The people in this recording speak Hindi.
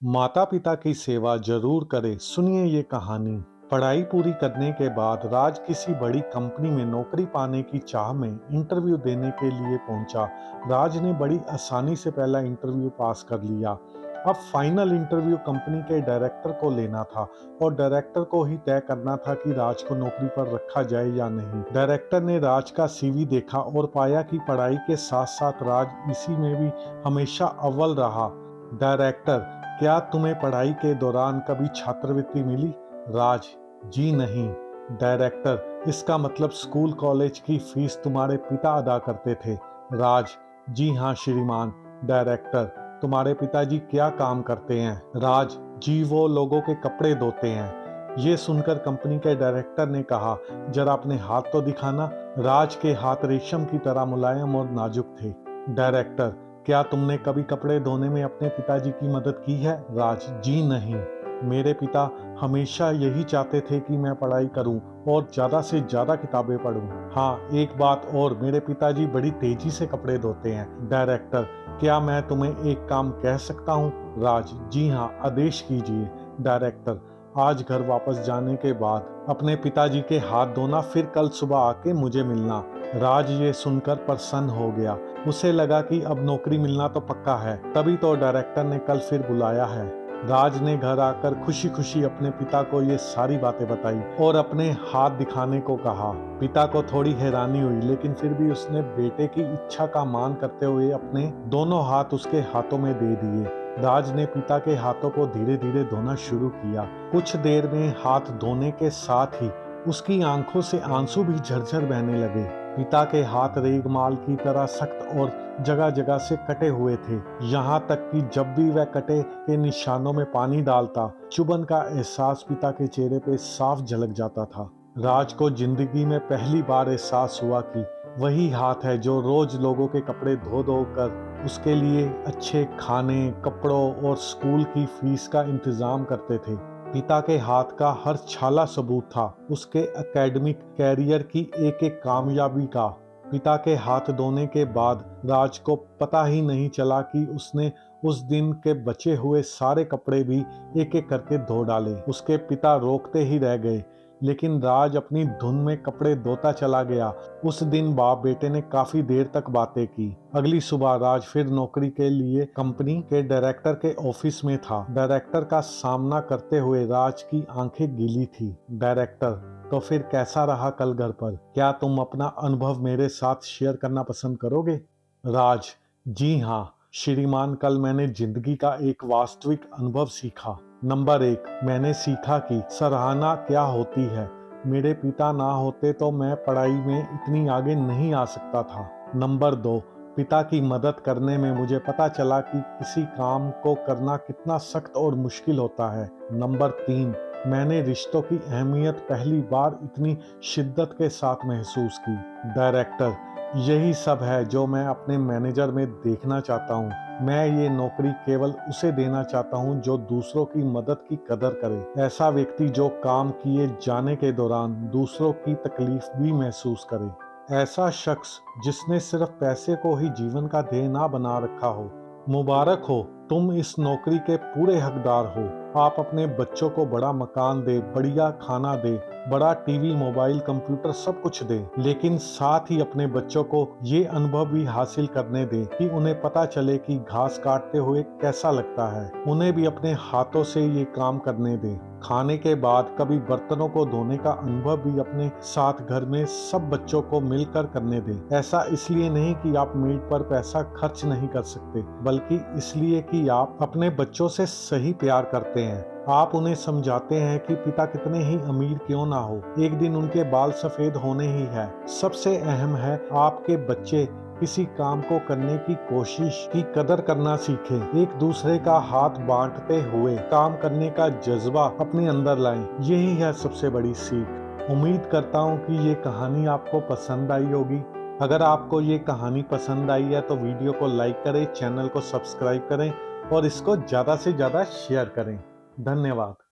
माता पिता की सेवा जरूर करें। सुनिए ये कहानी। पढ़ाई पूरी करने के बाद राज किसी बड़ी कंपनी में नौकरी पाने की चाह में इंटरव्यू देने के लिए पहुंचा। राज ने बड़ी आसानी से पहला इंटरव्यू पास कर लिया। अब फाइनल इंटरव्यू कंपनी के डायरेक्टर को लेना था और डायरेक्टर को ही तय करना था कि राज को नौकरी पर रखा जाए या नहीं। डायरेक्टर ने राज का सीवी देखा और पाया कि पढ़ाई के साथ साथ राज इसी में भी हमेशा अव्वल रहा। डायरेक्टर: क्या तुम्हें पढ़ाई के दौरान कभी छात्रवृत्ति मिली? राज: जी नहीं। डायरेक्टर: इसका मतलब स्कूल कॉलेज की फीस तुम्हारे पिता अदा करते थे? राज: जी हाँ श्रीमान। डायरेक्टर: तुम्हारे पिताजी क्या काम करते हैं? राज: जी वो लोगों के कपड़े धोते हैं। ये सुनकर कंपनी के डायरेक्टर ने कहा, जरा अपने हाथ तो दिखाना। राज के हाथ रेशम की तरह मुलायम और नाजुक थे। डायरेक्टर: क्या तुमने कभी कपड़े धोने में अपने पिताजी की मदद की है? राज: जी नहीं। मेरे पिता हमेशा यही चाहते थे कि मैं पढ़ाई करूं और ज्यादा से ज्यादा किताबें पढूं। हाँ, एक बात और, मेरे पिताजी बड़ी तेजी से कपड़े धोते हैं। डायरेक्टर: क्या मैं तुम्हें एक काम कह सकता हूँ? राज: जी हाँ, आदेश कीजिए। डायरेक्टर: आज घर वापस जाने के बाद अपने पिताजी के हाथ धोना, फिर कल सुबह आके मुझे मिलना। राज ये सुनकर प्रसन्न हो गया। उसे लगा कि अब नौकरी मिलना तो पक्का है। तभी तो डायरेक्टर ने कल फिर बुलाया है। राज ने घर आकर खुशी खुशी अपने पिता को ये सारी बातें बताई और अपने हाथ दिखाने को कहा। पिता को थोड़ी हैरानी हुई, लेकिन फिर भी उसने बेटे की इच्छा का मान करते हुए अपने दोनों हाथ उसके हाथों में दे दिए। राज ने पिता के हाथों को धीरे धीरे धोना शुरू किया। कुछ देर में हाथ धोने के साथ ही उसकी आंखों से आंसू भी झरझर बहने लगे। पिता के हाथ रेगमाल की तरह सख्त और जगह जगह से कटे हुए थे। यहाँ तक कि जब भी वह कटे के निशानों में पानी डालता, चुभन का एहसास पिता के चेहरे पे साफ झलक जाता था। राज को जिंदगी में पहली बार एहसास हुआ कि वही हाथ है जो रोज लोगों के कपड़े धो धो कर उसके लिए अच्छे खाने, कपड़ों और स्कूल की फीस का इंतजाम करते थे। पिता के हाथ का हर छाला सबूत था उसके एकेडमिक कैरियर की एक एक कामयाबी का। पिता के हाथ धोने के बाद राज को पता ही नहीं चला कि उसने उस दिन के बचे हुए सारे कपड़े भी एक एक करके धो डाले। उसके पिता रोकते ही रह गए, लेकिन राज अपनी धुन में कपड़े धोता चला गया। उस दिन बाप बेटे ने काफी देर तक बातें की। अगली सुबह राज फिर नौकरी के लिए कंपनी के डायरेक्टर के ऑफिस में था। डायरेक्टर का सामना करते हुए राज की आंखें गीली थी। डायरेक्टर: तो फिर कैसा रहा कल घर पर? क्या तुम अपना अनुभव मेरे साथ शेयर करना पसंद करोगे? राज: जी हाँ श्रीमान, कल मैंने जिंदगी का एक वास्तविक अनुभव सीखा। नंबर 1, मैंने सीखा कि सराहना क्या होती है। मेरे पिता ना होते तो मैं पढ़ाई में इतनी आगे नहीं आ सकता था। नंबर 2, पिता की मदद करने में मुझे पता चला कि किसी काम को करना कितना सख्त और मुश्किल होता है। नंबर 3, मैंने रिश्तों की अहमियत पहली बार इतनी शिद्दत के साथ महसूस की। डायरेक्टर: यही सब है जो मैं अपने मैनेजर में देखना चाहता हूँ। मैं ये नौकरी केवल उसे देना चाहता हूँ जो दूसरों की मदद की कदर करे। ऐसा व्यक्ति जो काम किए जाने के दौरान दूसरों की तकलीफ भी महसूस करे। ऐसा शख्स जिसने सिर्फ पैसे को ही जीवन का ध्येय ना बना रखा हो। मुबारक हो, तुम इस नौकरी के पूरे हकदार हो। आप अपने बच्चों को बड़ा मकान दे, बढ़िया खाना दे, बड़ा टीवी, मोबाइल, कंप्यूटर सब कुछ दे, लेकिन साथ ही अपने बच्चों को ये अनुभव भी हासिल करने दे कि उन्हें पता चले कि घास काटते हुए कैसा लगता है। उन्हें भी अपने हाथों से ये काम करने दे। खाने के बाद कभी बर्तनों को धोने का अनुभव भी अपने साथ घर में सब बच्चों को मिलकर करने दे। ऐसा इसलिए नहीं कि आप मेड पर पैसा खर्च नहीं कर सकते, बल्कि इसलिए कि आप अपने बच्चों से सही प्यार करते हैं। आप उन्हें समझाते हैं कि पिता कितने ही अमीर क्यों ना हो, एक दिन उनके बाल सफेद होने ही है। सबसे अहम है, आपके बच्चे किसी काम को करने की कोशिश की कदर करना सीखें। एक दूसरे का हाथ बांटते हुए काम करने का जज्बा अपने अंदर लाएं। यही है सबसे बड़ी सीख। उम्मीद करता हूँ कि ये कहानी आपको पसंद आई होगी। अगर आपको ये कहानी पसंद आई है तो वीडियो को लाइक करें, चैनल को सब्सक्राइब करें और इसको ज़्यादा से ज़्यादा शेयर करें। धन्यवाद।